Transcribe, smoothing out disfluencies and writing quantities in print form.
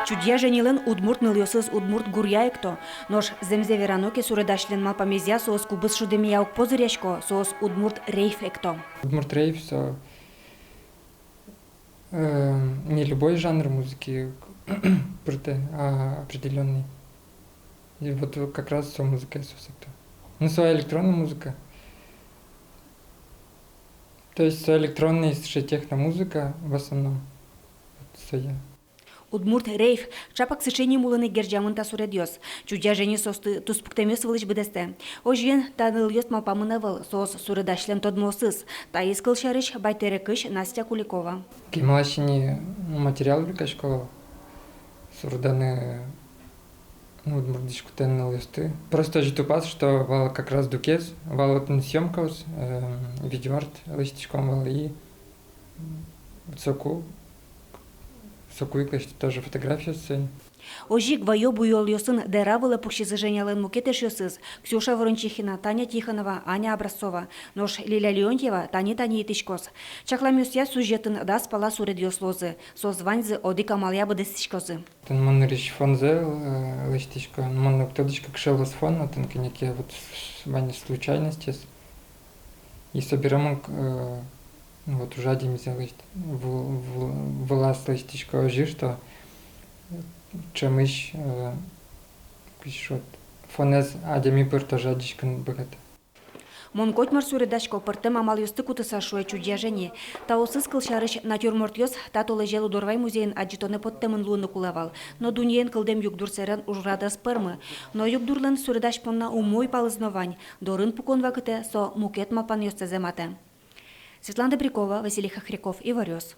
Чудья женилен удмурт ныльосыз удмурт гурьяекто, нож земзе вераноке суредашлен малпамезия соос кубыс шудемияук позыряшко, соос удмурт рейф экто. Удмурт рейв, не любой жанр музыки, а определенный. И вот как раз все музыка это. Ну, своя электронная музыка. То есть своя электронная и техномузыка в основном. Вот своя. Удмурт рейф чапак сышени мулыны герджамын суредиос. Чудья жени состы туспуктемес вылыш бедесте. Ожен таныльос малпамынавыл соос суредашлен тодмосыз. Таис кылшарыш байтерекыш Настя Куликова. Кемалашини материал школа. Сурданы удмуртдишку тенныльосты. Просто же тупас, что вал как раз дукез, вал вот съемка, видеоарт, листичком вал и соку и тоже фотография сцены. Ожик вайо буйольосын деравылы пукшизы женялын мукетешёсыз. Ксюша Ворончихина, Таня Тихонова, Аня Образцова, нож Лиля Леонтьева, Тани Итишкос. Чакламюсья сюжетін да спала суредиослозы. Созваньзы оди камалия быдесишкозы. Тен монриш фонзе листичко, монноктодичка кшелос фон, а тен коньяке вот ване случайности. И соберем вот уже один взял вылаз листичко ожи, что чемыш фонез адеми пыртожа дичкан богат. Монкотмар суредашко пыртым амал ёсты кутыса шуэ чудья жени. Таосыз кылшарыш натюрморт ёс татолы желу дорвай музейн аджитоны подтемын луны кулавал. Но дуньен кылдем югдур серен ужрада спырмы. Но югдурлын суредаш понна умой палызновань. Дорын пукон вакыте со мукет мапан ёсты земате. Светлана Добрякова, Василий Хохряков, Иварёс.